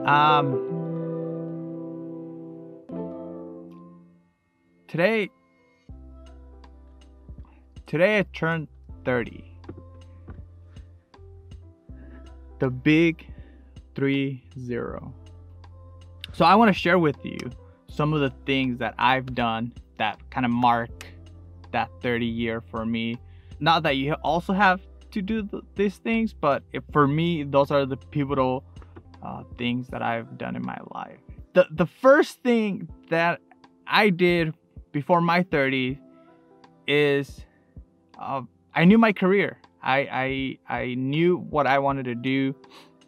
Um, today I turned 30. The big 30. So I want to share with you some of the things that I've done that kind of mark that 30 year for me. Not that you also have to do these things, but for me, those are the pivotal things that I've done in my life. The first thing that I did before my 30s is I knew my career. I knew what I wanted to do.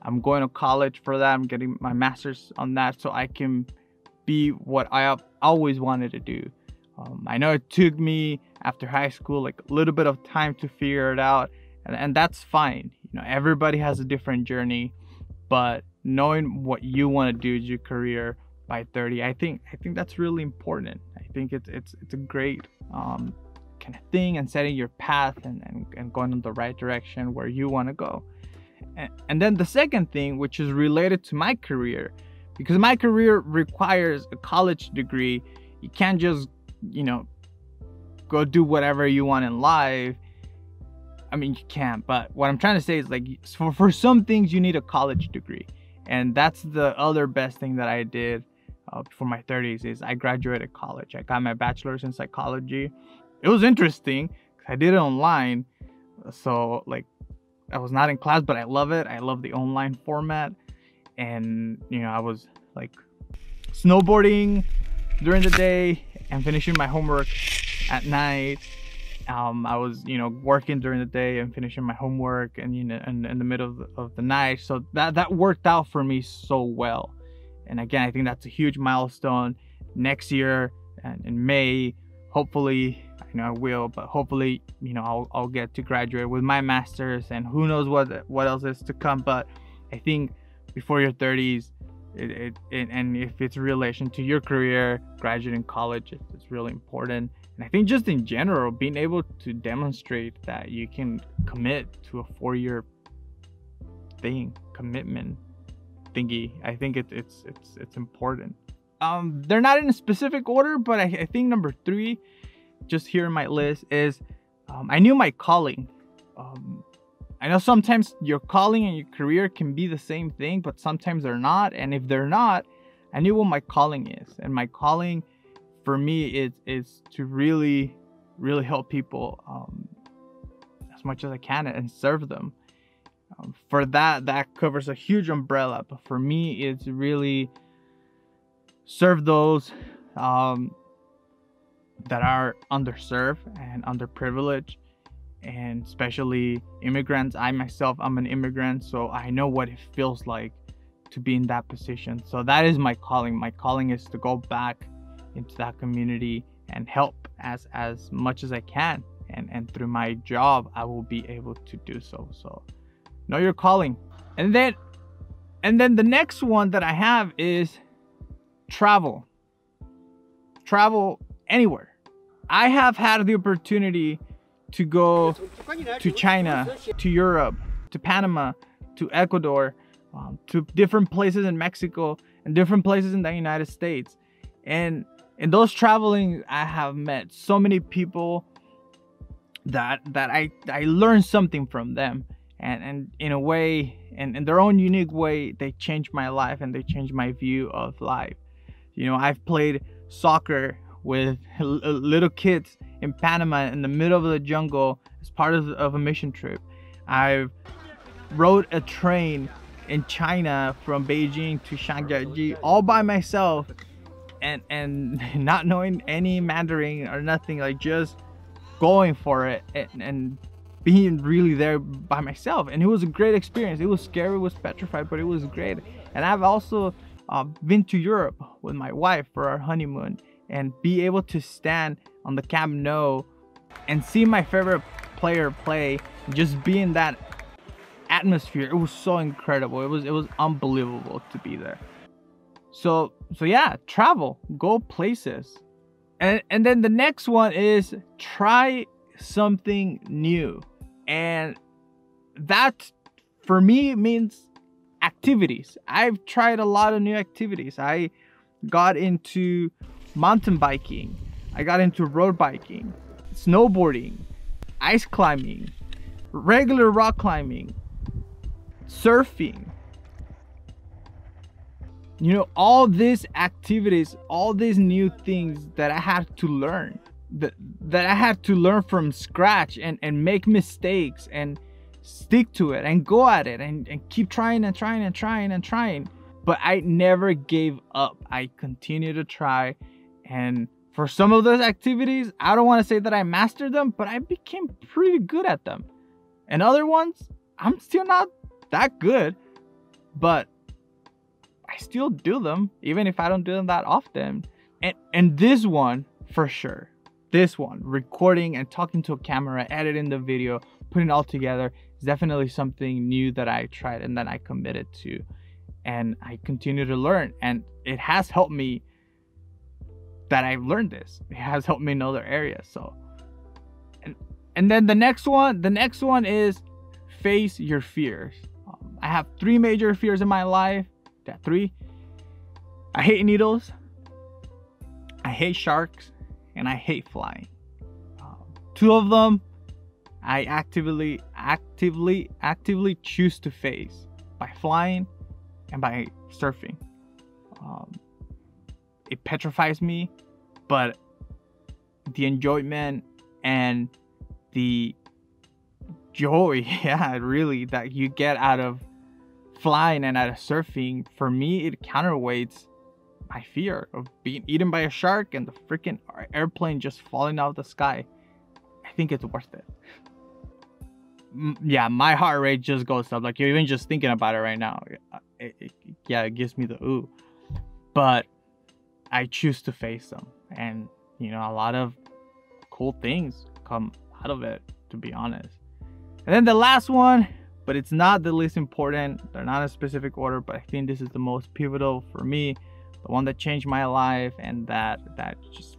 I'm going to college for that. I'm getting my master's on that so I can be what I have always wanted to do. I know it took me after high school like a little bit of time to figure it out, and that's fine. You know, everybody has a different journey, but knowing what you want to do as your career by 30, I think that's really important. I think it's a great kind of thing, and setting your path and going in the right direction where you want to go. And then the second thing, which is related to my career, because my career requires a college degree. You can't just, go do whatever you want in life. I mean, you can, but what I'm trying to say is, like, for some things you need a college degree. And that's the other best thing that I did for my 30s is I graduated college. I got my bachelor's in psychology. It was interesting. I did it online. So, like, I was not in class, but I love it. I love the online format. And, I was like snowboarding during the day and finishing my homework at night. I was, working during the day and finishing my homework and, in the middle of the night. So that worked out for me so well. And again, I think that's a huge milestone. Next year and in May, hopefully, I will, but hopefully, I'll get to graduate with my master's, and who knows what else is to come. But I think before your 30s, and if it's in relation to your career, graduating college, it's really important. And I think just in general, being able to demonstrate that you can commit to a 4-year commitment thingy, I think it's important. They're not in a specific order, but I think number 3, just here in my list, is I knew my calling. I know sometimes your calling and your career can be the same thing, but sometimes they're not. And if they're not, I knew what my calling is. And my calling for me is to really, really help people as much as I can and serve them. For that covers a huge umbrella. But for me, it's really serve those that are underserved and underprivileged, and especially immigrants. I myself, I'm an immigrant, so I know what it feels like to be in that position. So that is my calling. My calling is to go back into that community and help as much as I can, and through my job I will be able to do so. So know your calling. And then the next one that I have is travel anywhere. I have had the opportunity to go to China, to Europe, to Panama, to Ecuador, to different places in Mexico and different places in the United States. And in those traveling, I have met so many people that I learned something from them. And in a way, and in their own unique way, they changed my life and they changed my view of life. I've played soccer with little kids in Panama in the middle of the jungle as part of a mission trip. I've rode a train in China from Beijing to Shanghai all by myself, and not knowing any Mandarin or nothing, like just going for it and being really there by myself. And it was a great experience. It was scary, it was petrified, but it was great. And I've also been to Europe with my wife for our honeymoon, and be able to stand on the Camp Nou and see my favorite player play, just be in that atmosphere. It was so incredible. It was unbelievable to be there. So yeah, travel, go places. And then the next one is try something new. And that for me means activities. I've tried a lot of new activities. I got into mountain biking. I got into road biking, snowboarding, ice climbing, regular rock climbing, surfing. You know, all these activities, all these new things that I had to learn, that I had to learn from scratch and make mistakes and stick to it and go at it and keep trying and trying and trying and trying. But I never gave up. I continued to try. And for some of those activities, I don't want to say that I mastered them, but I became pretty good at them. And other ones, I'm still not that good, but I still do them, even if I don't do them that often. And this one, for sure, this one, recording and talking to a camera, editing the video, putting it all together, is definitely something new that I tried and that I committed to. And I continue to learn. And it has helped me that I've learned this. It has helped me in other areas. So, and then the next one is face your fears. I have 3 major fears in my life. That 3. I hate needles, I hate sharks, and I hate flying. 2 of them I actively choose to face, by flying and by surfing. It petrifies me, but the enjoyment and the joy, yeah, really, that you get out of flying and out of surfing, for me, it counterweights my fear of being eaten by a shark and the freaking airplane just falling out of the sky. I think it's worth it. Yeah, my heart rate just goes up. Like, you're even just thinking about it right now. It gives me the ooh. But I choose to face them. And, you know, a lot of cool things come out of it, to be honest. And then the last one, but it's not the least important. They're not in a specific order, but I think this is the most pivotal for me. The one that changed my life and that just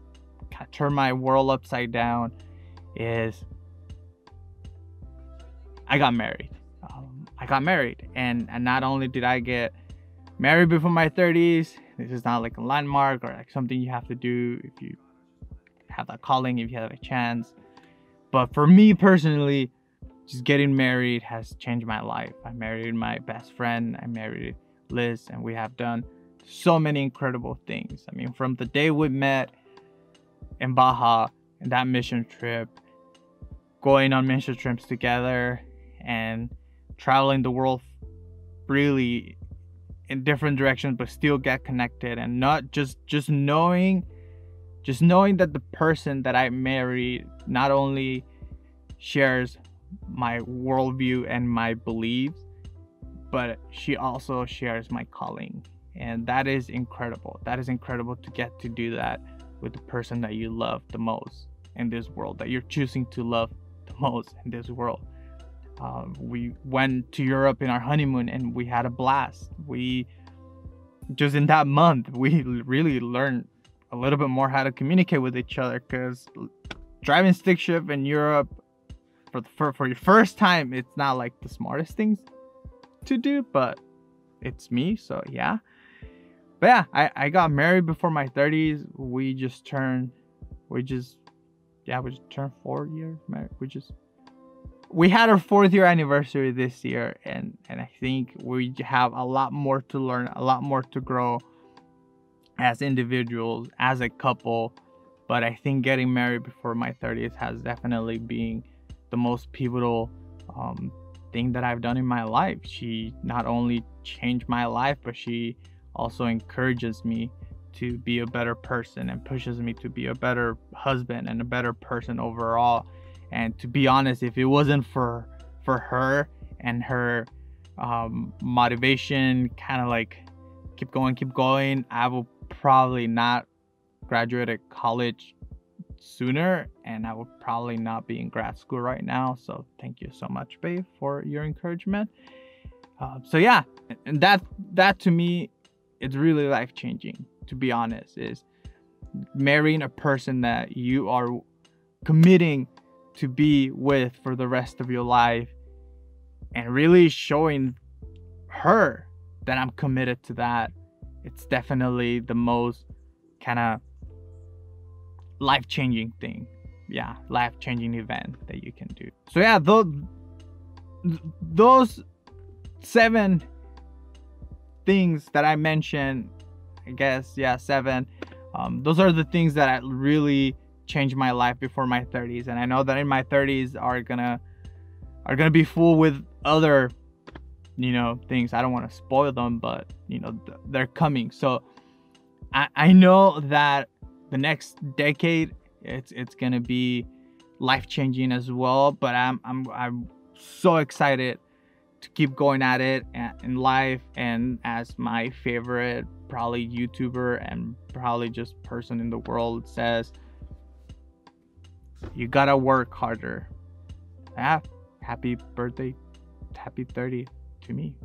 kind of turned my world upside down is I got married. And not only did I get married before my 30s, this is not like a landmark or like something you have to do if you have that calling, if you have a chance. But for me personally, just getting married has changed my life. I married my best friend. I married Liz, and we have done so many incredible things. I mean, from the day we met in Baja, in that mission trip, going on mission trips together and traveling the world really in different directions, but still get connected, and not just knowing that the person that I married not only shares my worldview and my beliefs, but she also shares my calling. And that is incredible. That is incredible to get to do that with the person that you love the most in this world, that you're choosing to love the most in this world. We went to Europe in our honeymoon and we had a blast. We just in that month, we really learned a little bit more how to communicate with each other, because driving stick shift in Europe for your first time, it's not like the smartest things to do, but it's me, so yeah. But yeah, I got married before my 30s. We just turned 4 years married. We had our 4th year anniversary this year, and I think we have a lot more to learn, a lot more to grow as individuals, as a couple. But I think getting married before my 30s has definitely been the most pivotal thing that I've done in my life. She not only changed my life, but she also encourages me to be a better person and pushes me to be a better husband and a better person overall. And to be honest, if it wasn't for her and her motivation, kind of like keep going, I will probably not graduate college sooner, and I would probably not be in grad school right now. So thank you so much, babe, for your encouragement. So yeah, and that to me, it's really life-changing, to be honest, is marrying a person that you are committing to be with for the rest of your life, and really showing her that I'm committed to that. It's definitely the most kind of life-changing thing. Yeah, life-changing event that you can do. So yeah, those 7 things that I mentioned, I guess, yeah, 7. Those are the things that really changed my life before my 30s, and I know that in my 30s are gonna be full with other, things. I don't want to spoil them, but they're coming. So I know that the next decade it's gonna be life-changing as well. But I'm so excited to keep going at it in life, and as my favorite probably YouTuber and probably just person in the world says, you gotta work harder. Happy birthday, happy 30 to me.